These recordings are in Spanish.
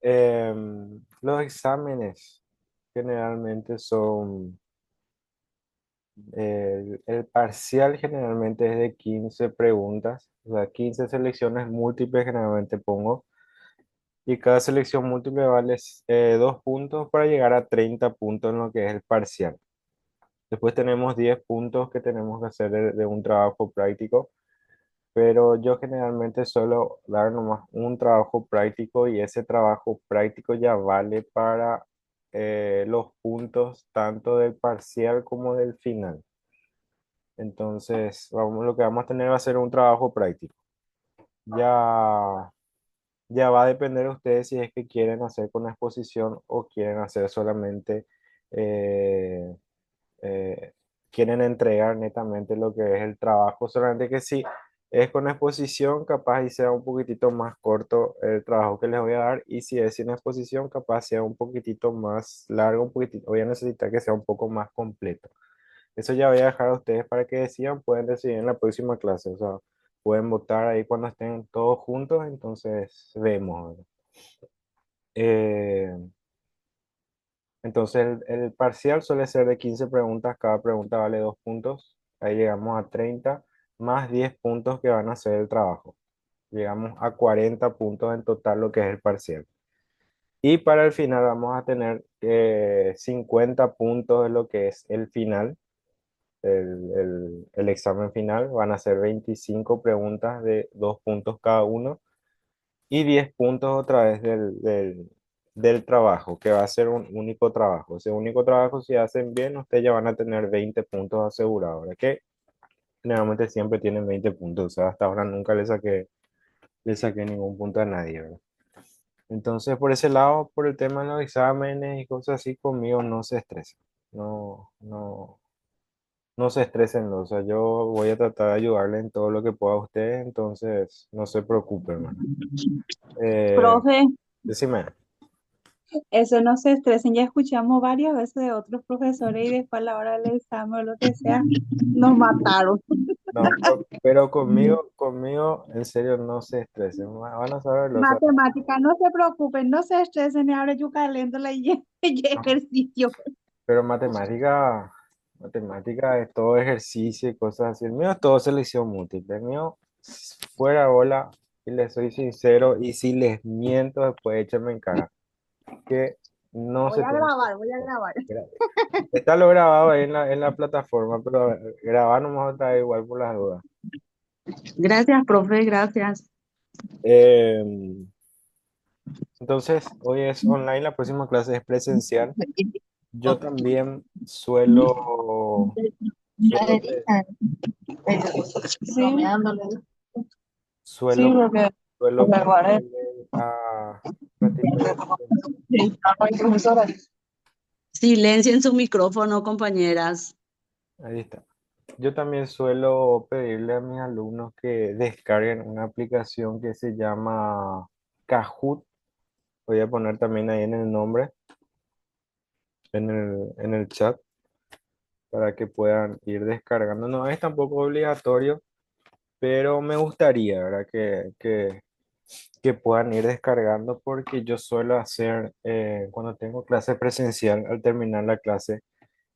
Los exámenes generalmente son, el parcial generalmente es de 15 preguntas, o sea, 15 selecciones múltiples generalmente pongo, y cada selección múltiple vale 2 puntos para llegar a 30 puntos en lo que es el parcial. Después tenemos 10 puntos que tenemos que hacer de un trabajo práctico, pero yo generalmente suelo dar nomás un trabajo práctico y ese trabajo práctico ya vale para los puntos tanto del parcial como del final. Entonces, lo que vamos a tener va a ser un trabajo práctico. Ya, ya va a depender de ustedes si es que quieren hacer con exposición o quieren hacer solamente eh, eh, quieren entregar netamente lo que es el trabajo, solamente que si es con exposición, capaz y sea un poquitito más corto el trabajo que les voy a dar, y si es sin exposición, capaz sea un poquitito más largo, un poquitito, voy a necesitar que sea un poco más completo. Eso ya voy a dejar a ustedes para que decidan, pueden decidir en la próxima clase, o sea, pueden votar ahí cuando estén todos juntos, entonces vemos, ¿verdad? Eh, Entonces el parcial suele ser de 15 preguntas, cada pregunta vale 2 puntos, ahí llegamos a 30 más 10 puntos que van a ser el trabajo. Llegamos a 40 puntos en total lo que es el parcial. Y para el final vamos a tener 50 puntos de lo que es el final, el examen final. Van a ser 25 preguntas de 2 puntos cada uno y 10 puntos otra vez del trabajo, que va a ser un único trabajo. Ese único trabajo, si hacen bien, ustedes ya van a tener 20 puntos asegurados, ¿verdad? Que generalmente siempre tienen 20 puntos, o sea, hasta ahora nunca le saqué ningún punto a nadie, ¿verdad? Entonces, por ese lado, por el tema de los exámenes y cosas así, conmigo no se estresen. No, no, no se estresen, o sea, yo voy a tratar de ayudarle en todo lo que pueda a ustedes, entonces no se preocupen, hermano. Eh, Profe, decime. eso no se estresen, ya escuchamos varias veces de otros profesores y después a la hora del examen o lo que sea, nos mataron. No, pero conmigo, en serio, no se estresen. Van a saberlo. O sea, Matemática, no se preocupen, no se estresen, y ahora yo caléndole y no, ejercicio. pero matemática es todo ejercicio y cosas así. El mío es todo selección múltiple. El mío, fuera bola, y les soy sincero, y si les miento, después échenme en cara. Que no Voy se a tiene que grabar, voy a preocupar. grabar. Mira, está lo grabado ahí en la plataforma, pero grabar nomás otra vez igual por las dudas. Gracias, profe, gracias. Eh, entonces, hoy es online, la próxima clase es presencial. Yo también suelo, pe- Sí, sí, suelo, porque suelo pedirle a ratito de silencio. silencien su micrófono, compañeras. Ahí está. Yo también suelo pedirle a mis alumnos que descarguen una aplicación que se llama Kahoot. Voy a poner también ahí en el nombre, en el chat, para que puedan ir descargando. No es tampoco obligatorio, pero me gustaría, ¿verdad? Que puedan ir descargando porque yo suelo hacer, cuando tengo clase presencial, al terminar la clase,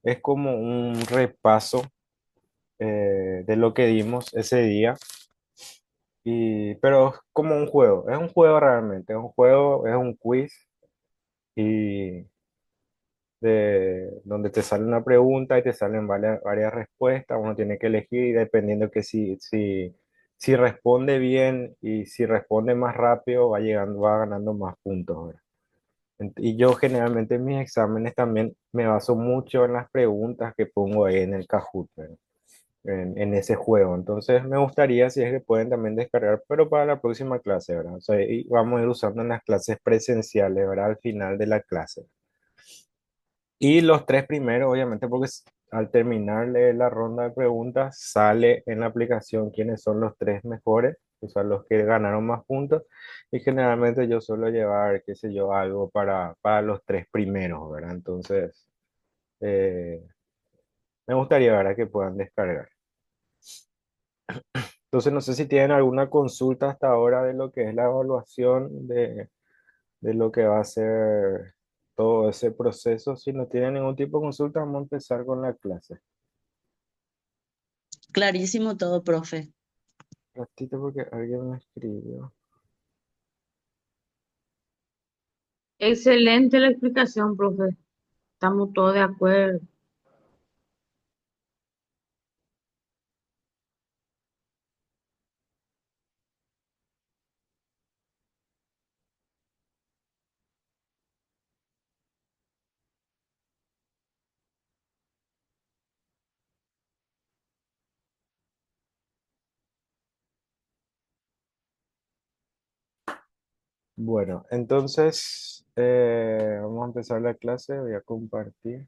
es como un repaso de lo que dimos ese día, pero es como un juego, es un juego realmente, es un juego, es un quiz y donde te sale una pregunta y te salen varias respuestas, uno tiene que elegir y dependiendo que si responde bien y si responde más rápido va llegando, va ganando más puntos, ¿verdad? Y yo generalmente en mis exámenes también me baso mucho en las preguntas que pongo ahí en el Kahoot, ¿verdad? En ese juego. Entonces me gustaría si es que pueden también descargar, pero para la próxima clase, ¿verdad? O sea, y vamos a ir usando en las clases presenciales, ¿verdad? Al final de la clase. Y los tres primeros, obviamente, porque al terminarle la ronda de preguntas, sale en la aplicación quiénes son los tres mejores, o sea, los que ganaron más puntos. Y generalmente yo suelo llevar, qué sé yo, algo para los tres primeros, ¿verdad? Entonces, eh, me gustaría, ¿verdad?, que puedan descargar. Entonces, no sé si tienen alguna consulta hasta ahora de lo que es la evaluación de lo que va a ser todo ese proceso. Si no tienen ningún tipo de consulta, vamos a empezar con la clase. Clarísimo todo, profe. Ratito porque alguien me escribió. Excelente la explicación, profe. Estamos todos de acuerdo. Bueno, entonces vamos a empezar la clase. Voy a compartir.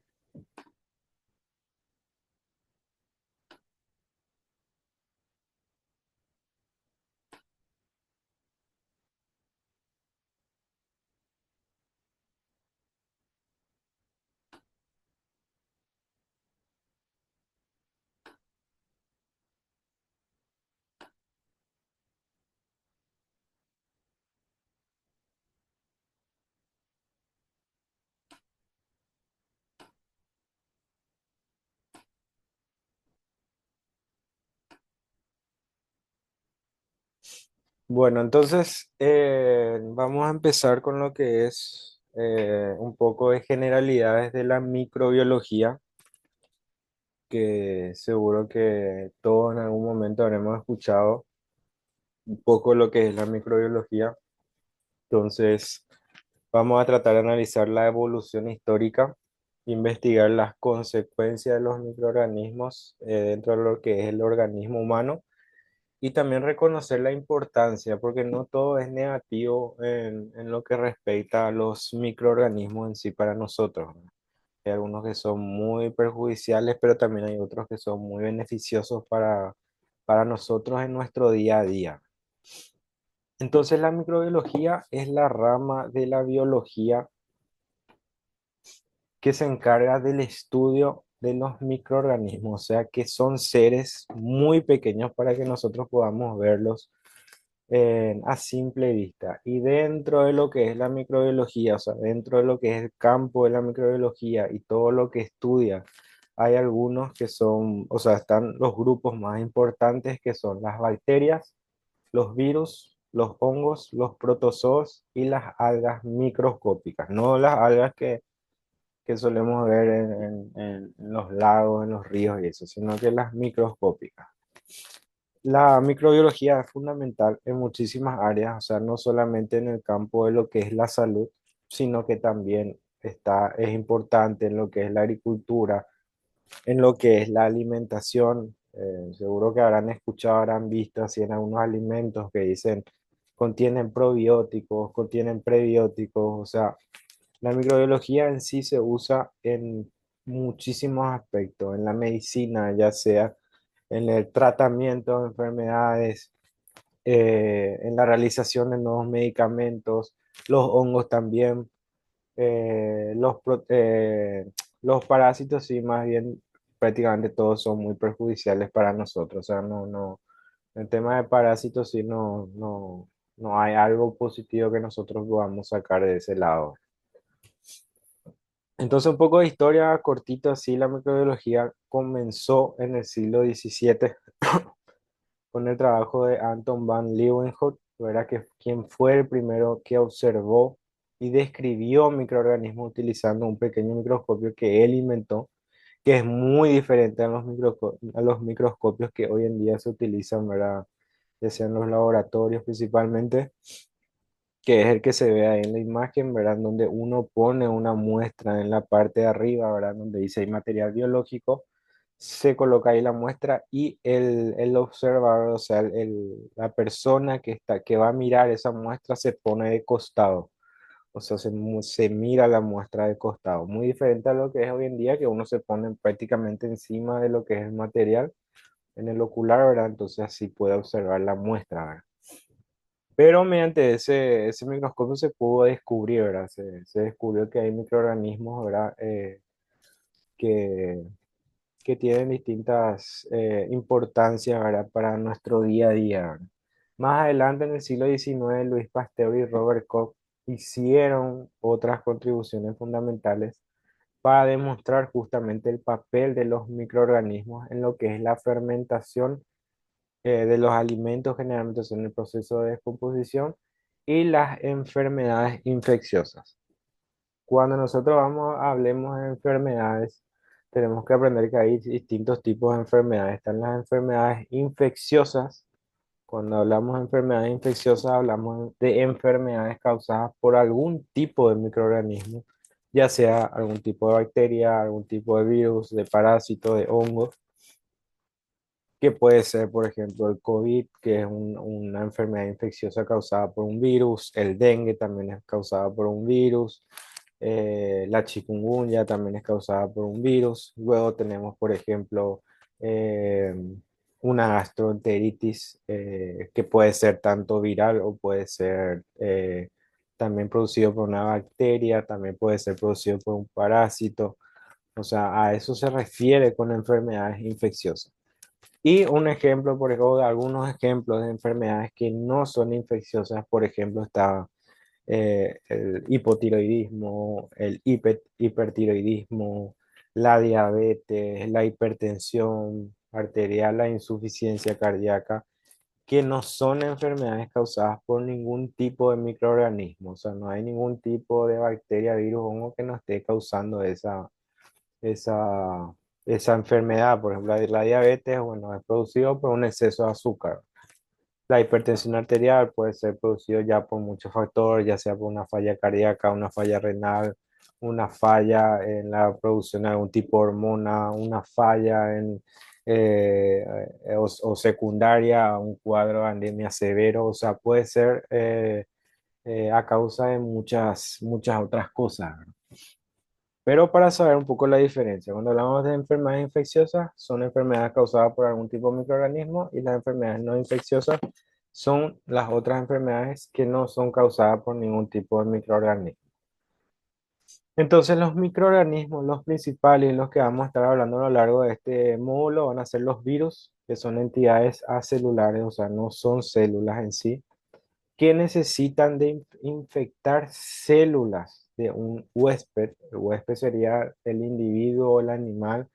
Bueno, entonces vamos a empezar con lo que es un poco de generalidades de la microbiología, que seguro que todos en algún momento habremos escuchado un poco lo que es la microbiología. Entonces, vamos a tratar de analizar la evolución histórica, investigar las consecuencias de los microorganismos dentro de lo que es el organismo humano y también reconocer la importancia, porque no todo es negativo en lo que respecta a los microorganismos en sí para nosotros, ¿no? Hay algunos que son muy perjudiciales, pero también hay otros que son muy beneficiosos para nosotros en nuestro día a día. Entonces, la microbiología es la rama de la biología que se encarga del estudio de los microorganismos, o sea, que son seres muy pequeños para que nosotros podamos verlos a simple vista. Y dentro de lo que es la microbiología, o sea, dentro de lo que es el campo de la microbiología y todo lo que estudia, hay algunos que son, o sea, están los grupos más importantes que son las bacterias, los virus, los hongos, los protozoos y las algas microscópicas, no las algas que solemos ver en los lagos, en los ríos y eso, sino que las microscópicas. La microbiología es fundamental en muchísimas áreas, o sea, no solamente en el campo de lo que es la salud, sino que también es importante en lo que es la agricultura, en lo que es la alimentación. Seguro que habrán escuchado, habrán visto así en algunos alimentos que dicen contienen probióticos, contienen prebióticos, o sea, la microbiología en sí se usa en muchísimos aspectos, en la medicina, ya sea en el tratamiento de enfermedades, en la realización de nuevos medicamentos, los hongos también, los parásitos, sí, más bien prácticamente todos son muy perjudiciales para nosotros. O sea, el tema de parásitos sí no hay algo positivo que nosotros podamos sacar de ese lado. Entonces, un poco de historia cortita, sí, la microbiología comenzó en el siglo XVII con el trabajo de Anton van Leeuwenhoek, ¿verdad? Que quien fue el primero que observó y describió microorganismos utilizando un pequeño microscopio que él inventó, que es muy diferente a a los microscopios que hoy en día se utilizan, ¿verdad? Ya sea en los laboratorios principalmente, que es el que se ve ahí en la imagen, ¿verdad? Donde uno pone una muestra en la parte de arriba, ¿verdad? Donde dice hay material biológico, se coloca ahí la muestra y el observador, o sea, la persona que va a mirar esa muestra se pone de costado, o sea, se mira la muestra de costado. Muy diferente a lo que es hoy en día, que uno se pone prácticamente encima de lo que es el material en el ocular, ¿verdad? Entonces así puede observar la muestra, ¿verdad? Pero mediante ese microscopio se pudo descubrir, ¿verdad? Se descubrió que hay microorganismos, ¿verdad? Que, que tienen distintas importancias, ¿verdad? Para nuestro día a día, ¿verdad? Más adelante, en el siglo XIX, Louis Pasteur y Robert Koch hicieron otras contribuciones fundamentales para demostrar justamente el papel de los microorganismos en lo que es la fermentación de los alimentos, generalmente son el proceso de descomposición, y las enfermedades infecciosas. Cuando nosotros hablemos de enfermedades, tenemos que aprender que hay distintos tipos de enfermedades. Están las enfermedades infecciosas. Cuando hablamos de enfermedades infecciosas, hablamos de enfermedades causadas por algún tipo de microorganismo, ya sea algún tipo de bacteria, algún tipo de virus, de parásito, de hongo, que puede ser, por ejemplo, el COVID, que es una enfermedad infecciosa causada por un virus. El dengue también es causada por un virus. La chikungunya también es causada por un virus. Luego tenemos, por ejemplo, eh, una gastroenteritis, que puede ser tanto viral o puede ser también producido por una bacteria, también puede ser producido por un parásito. O sea, a eso se refiere con enfermedades infecciosas. Y un ejemplo, por ejemplo, algunos ejemplos de enfermedades que no son infecciosas, por ejemplo, está el hipotiroidismo, el hipertiroidismo, la diabetes, la hipertensión arterial, la insuficiencia cardíaca, que no son enfermedades causadas por ningún tipo de microorganismo. O sea, no hay ningún tipo de bacteria, virus, hongo que nos esté causando esa, esa enfermedad. Por ejemplo, la diabetes, bueno, es producido por un exceso de azúcar. La hipertensión arterial puede ser producido ya por muchos factores, ya sea por una falla cardíaca, una falla renal, una falla en la producción de algún tipo de hormona, una falla o secundaria a un cuadro de anemia severo. O sea, puede ser a causa de muchas otras cosas. Pero para saber un poco la diferencia, cuando hablamos de enfermedades infecciosas, son enfermedades causadas por algún tipo de microorganismo, y las enfermedades no infecciosas son las otras enfermedades que no son causadas por ningún tipo de microorganismo. Entonces, los microorganismos, los principales, los que vamos a estar hablando a lo largo de este módulo, van a ser los virus, que son entidades acelulares, o sea, no son células en sí, que necesitan de infectar células de un huésped. El huésped sería el individuo o el animal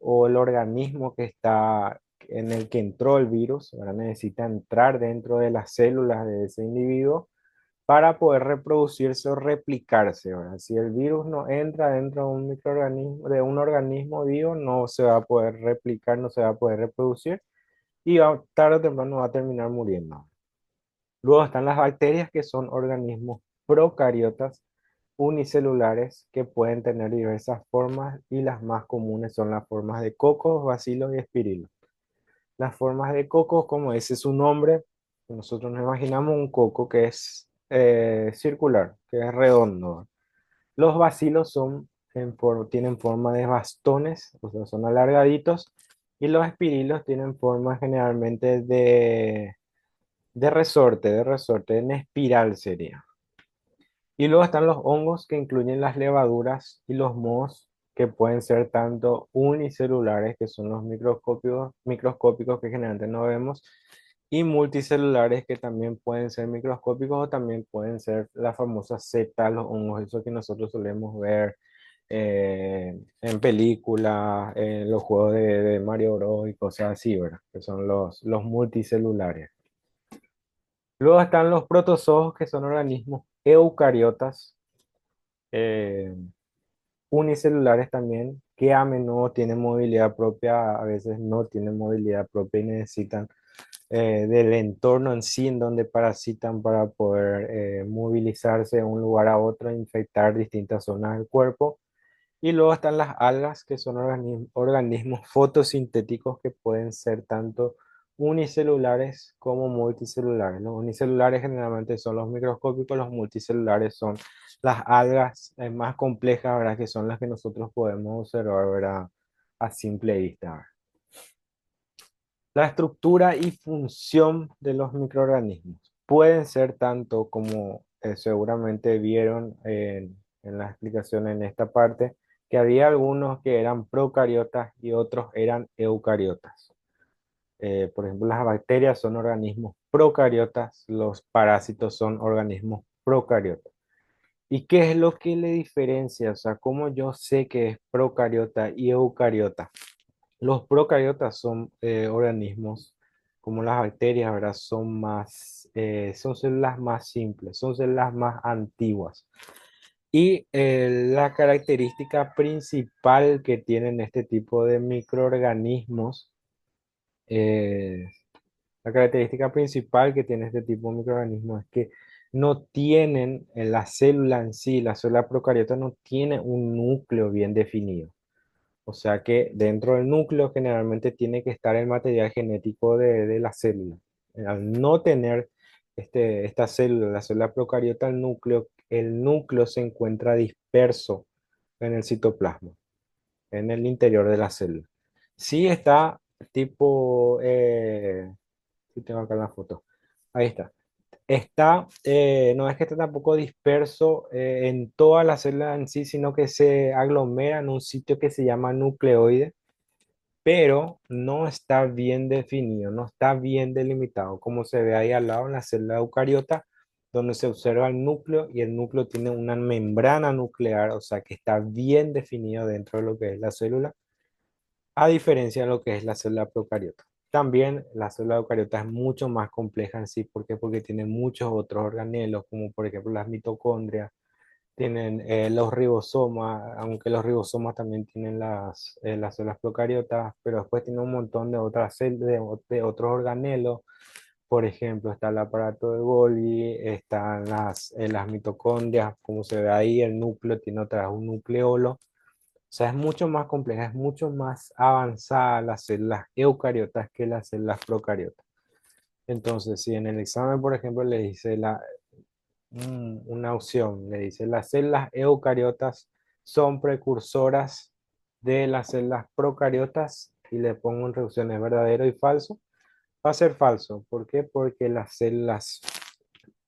o el organismo que está en el que entró el virus. Ahora necesita entrar dentro de las células de ese individuo para poder reproducirse o replicarse. Ahora, si el virus no entra dentro de un microorganismo, de un organismo vivo, no se va a poder replicar, no se va a poder reproducir, y tarde o temprano va a terminar muriendo. Luego están las bacterias, que son organismos procariotas unicelulares que pueden tener diversas formas, y las más comunes son las formas de cocos, bacilos y espirilos. Las formas de cocos, como ese es su nombre, nosotros nos imaginamos un coco que es circular, que es redondo. Los bacilos tienen forma de bastones, o sea, son alargaditos, y los espirilos tienen forma generalmente de resorte, en espiral sería. Y luego están los hongos, que incluyen las levaduras y los mohos, que pueden ser tanto unicelulares, que son los microscópicos que generalmente no vemos, y multicelulares, que también pueden ser microscópicos, o también pueden ser las famosas setas, los hongos, esos que nosotros solemos ver en películas, en los juegos de Mario Bros. Y cosas así, ¿verdad? Que son los multicelulares. Luego están los protozoos, que son organismos eucariotas, eh, unicelulares también, que a menudo tienen movilidad propia, a veces no tienen movilidad propia y necesitan del entorno en sí en donde parasitan para poder movilizarse de un lugar a otro e infectar distintas zonas del cuerpo. Y luego están las algas, que son organismos fotosintéticos, que pueden ser tanto unicelulares como multicelulares. Los unicelulares generalmente son los microscópicos, los multicelulares son las algas más complejas, ¿verdad? Que son las que nosotros podemos observar, ¿verdad? A simple vista, ¿verdad? La estructura y función de los microorganismos pueden ser tanto como seguramente vieron en la explicación en esta parte, que había algunos que eran procariotas y otros eran eucariotas. Por ejemplo, las bacterias son organismos procariotas, los parásitos son organismos procariotas. ¿Y qué es lo que le diferencia? O sea, ¿cómo yo sé que es procariota y eucariota? Los procariotas son organismos como las bacterias, ¿verdad? Son más, son células más simples, son células más antiguas. Y la característica principal que tienen este tipo de microorganismos, eh, la característica principal que tiene este tipo de microorganismos es que no tienen en la célula en sí, la célula procariota no tiene un núcleo bien definido. O sea que dentro del núcleo generalmente tiene que estar el material genético de la célula. Al no tener esta célula, la célula procariota, el núcleo se encuentra disperso en el citoplasma, en el interior de la célula. Sí está tipo, sí tengo acá la foto, ahí está. No es que esté tampoco disperso en toda la célula en sí, sino que se aglomera en un sitio que se llama nucleoide, pero no está bien definido, no está bien delimitado, como se ve ahí al lado en la célula eucariota, donde se observa el núcleo y el núcleo tiene una membrana nuclear, o sea que está bien definido dentro de lo que es la célula, a diferencia de lo que es la célula procariota. También la célula eucariota es mucho más compleja en sí, ¿por qué? Porque tiene muchos otros organelos, como por ejemplo las mitocondrias, tienen los ribosomas, aunque los ribosomas también tienen las células procariotas, pero después tiene un montón de otras células, de otros organelos. Por ejemplo, está el aparato de Golgi, están las mitocondrias, como se ve ahí, el núcleo tiene otra vez un nucleolo. O sea, es mucho más compleja, es mucho más avanzada las células eucariotas que las células procariotas. Entonces, si en el examen, por ejemplo, le dice una opción. Le dice, las células eucariotas son precursoras de las células procariotas y le pongo en reducciones verdadero y falso. Va a ser falso. ¿Por qué? Porque las células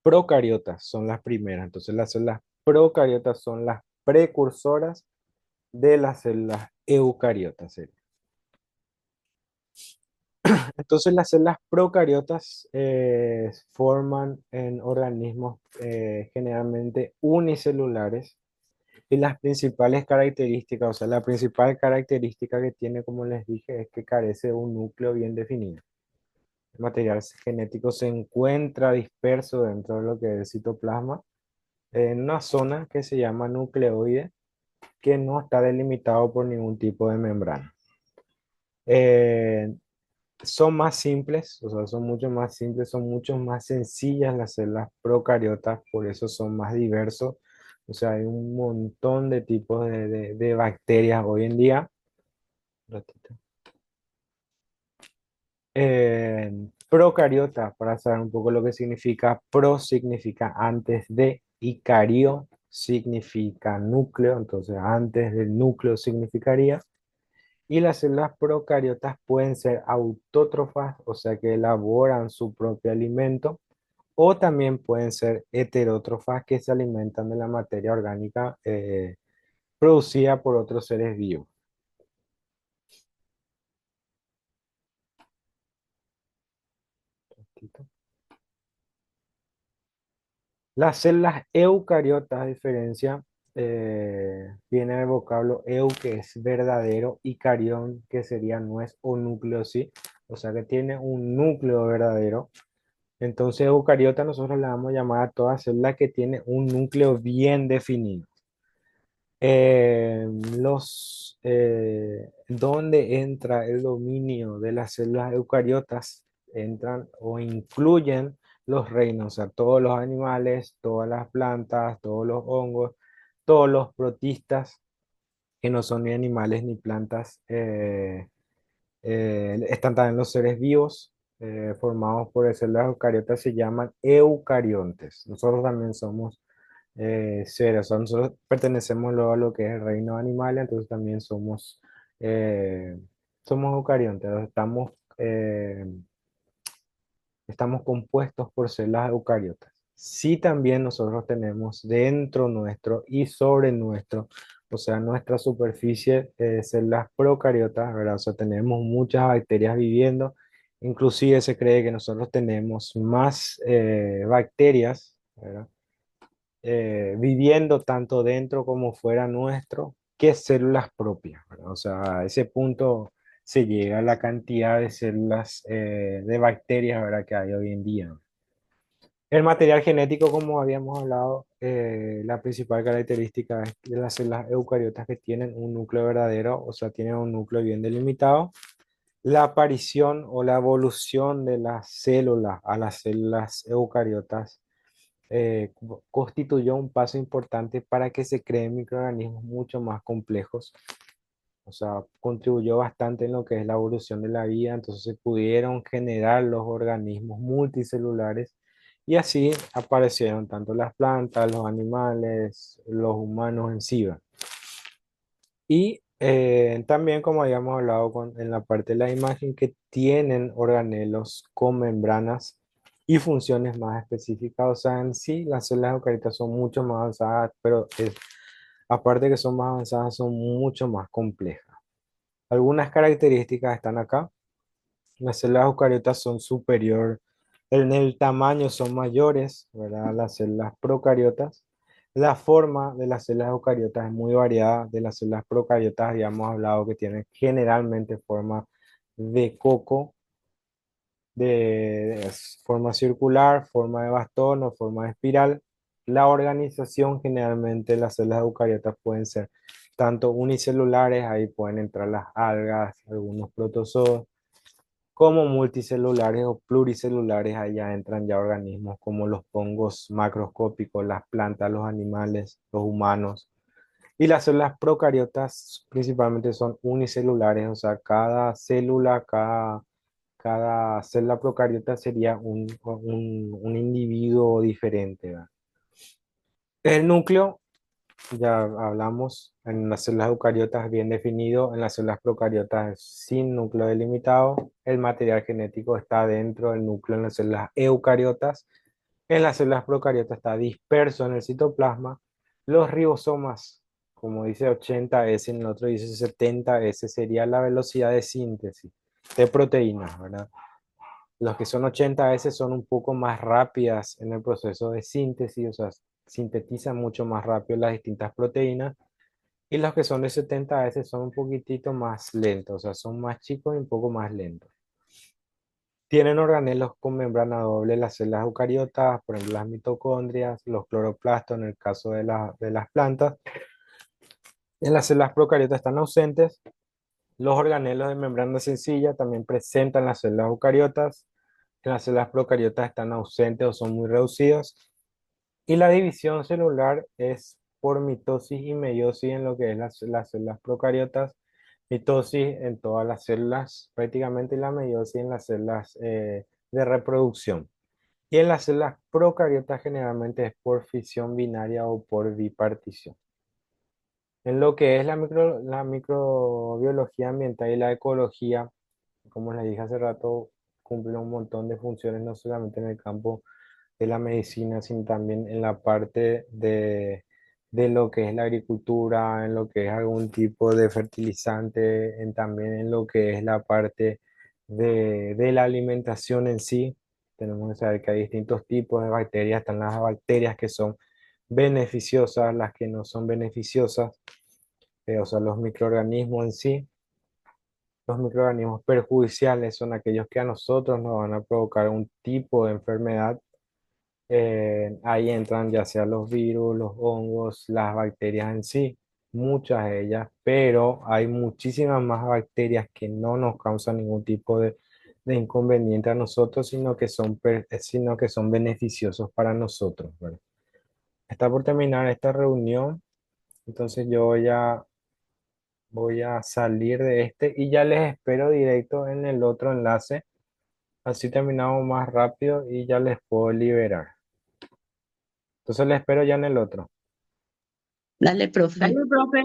procariotas son las primeras. Entonces las células procariotas son las precursoras de las células eucariotas. Entonces las células procariotas forman en organismos generalmente unicelulares. Y las principales características, o sea, la principal característica que tiene, como les dije, es que carece de un núcleo bien definido. El material genético se encuentra disperso dentro de lo que es el citoplasma, en una zona que se llama nucleoide, que no está delimitado por ningún tipo de membrana. Eh, Son más simples, o sea, son mucho más simples, son mucho más sencillas las células procariotas, por eso son más diversos. O sea, hay un montón de tipos de bacterias hoy en día. Ratito. Procariota, para saber un poco lo que significa, pro significa antes de, y cario significa núcleo, entonces antes del núcleo significaría. Y las células procariotas pueden ser autótrofas, o sea que elaboran su propio alimento, o también pueden ser heterótrofas que se alimentan de la materia orgánica producida por otros seres vivos. Las células eucariotas, a diferencia, viene del vocablo eu, que es verdadero, y carión, que sería nuez o núcleo, sí. O sea que tiene un núcleo verdadero. Entonces, eucariota nosotros le vamos a llamar a toda célula que tiene un núcleo bien definido. ¿Dónde entra el dominio de las células eucariotas? Entran o incluyen los reinos, o sea, todos los animales, todas las plantas, todos los hongos, todos los protistas, que no son ni animales ni plantas, están también los seres vivos, formados por células eucariotas, se llaman eucariontes. Nosotros también somos seres, o sea, nosotros pertenecemos luego a lo que es el reino animal, entonces también eh, somos eucariontes, eh, estamos compuestos por células eucariotas. Sí, también nosotros tenemos dentro nuestro y sobre nuestro, o sea, nuestra superficie, células procariotas, ¿verdad? O sea, tenemos muchas bacterias viviendo. Inclusive se cree que nosotros tenemos más bacterias, ¿verdad? viviendo tanto dentro como fuera nuestro que células propias, ¿verdad? O sea, a ese punto se llega a la cantidad de células de bacterias, ¿verdad? Que hay hoy en día. El material genético, como habíamos hablado, la principal característica es de las células eucariotas que tienen un núcleo verdadero, o sea, tienen un núcleo bien delimitado. La aparición o la evolución de las células a las células eucariotas constituyó un paso importante para que se creen microorganismos mucho más complejos. O sea, contribuyó bastante en lo que es la evolución de la vida, entonces se pudieron generar los organismos multicelulares y así aparecieron tanto las plantas, los animales, los humanos en sí, ¿va? Y también, como habíamos hablado en la parte de la imagen, que tienen organelos con membranas y funciones más específicas. O sea, en sí, las células eucariotas son mucho más avanzadas, pero aparte que son más avanzadas, son mucho más complejas. Algunas características están acá. Las células eucariotas son superior, en el tamaño son mayores, ¿verdad? A las células procariotas. La forma de las células eucariotas es muy variada. De las células procariotas habíamos hablado que tienen generalmente forma de coco, de forma circular, forma de bastón o forma de espiral. La organización generalmente las células eucariotas pueden ser tanto unicelulares, ahí pueden entrar las algas, algunos protozoos, como multicelulares o pluricelulares, allá entran ya organismos como los hongos macroscópicos, las plantas, los animales, los humanos. Y las células procariotas principalmente son unicelulares, o sea, cada célula, cada célula procariota sería un individuo diferente, ¿verdad? El núcleo, ya hablamos, en las células eucariotas bien definido, en las células procariotas sin núcleo delimitado. El material genético está dentro del núcleo en las células eucariotas. En las células procariotas está disperso en el citoplasma. Los ribosomas, como dice 80S, en el otro dice 70S, sería la velocidad de síntesis de proteínas, ¿verdad? Los que son 80S son un poco más rápidas en el proceso de síntesis, o sea, sintetizan mucho más rápido las distintas proteínas. Y los que son de 70S son un poquitito más lentos, o sea, son más chicos y un poco más lentos. Tienen organelos con membrana doble las células eucariotas, por ejemplo, las mitocondrias, los cloroplastos en el caso de las plantas. En las células procariotas están ausentes. Los organelos de membrana sencilla también presentan las células eucariotas. En las células procariotas están ausentes o son muy reducidos. Y la división celular es por mitosis y meiosis en lo que es las células procariotas, mitosis en todas las células prácticamente y la meiosis en las células de reproducción. Y en las células procariotas generalmente es por fisión binaria o por bipartición. En lo que es la microbiología ambiental y la ecología, como les dije hace rato, cumple un montón de funciones, no solamente en el campo de la medicina, sino también en la parte de lo que es la agricultura, en lo que es algún tipo de fertilizante, también en lo que es la parte de la alimentación en sí. Tenemos que saber que hay distintos tipos de bacterias, están las bacterias que son beneficiosas, las que no son beneficiosas, o sea, los microorganismos en sí. Los microorganismos perjudiciales son aquellos que a nosotros nos van a provocar un tipo de enfermedad. Ahí entran ya sea los virus, los hongos, las bacterias en sí, muchas de ellas, pero hay muchísimas más bacterias que no nos causan ningún tipo de inconveniente a nosotros, sino que son beneficiosos para nosotros, ¿verdad? Está por terminar esta reunión, entonces yo ya voy a salir de este y ya les espero directo en el otro enlace, así terminamos más rápido y ya les puedo liberar. Entonces les espero ya en el otro. Dale, profe. Dale, profe.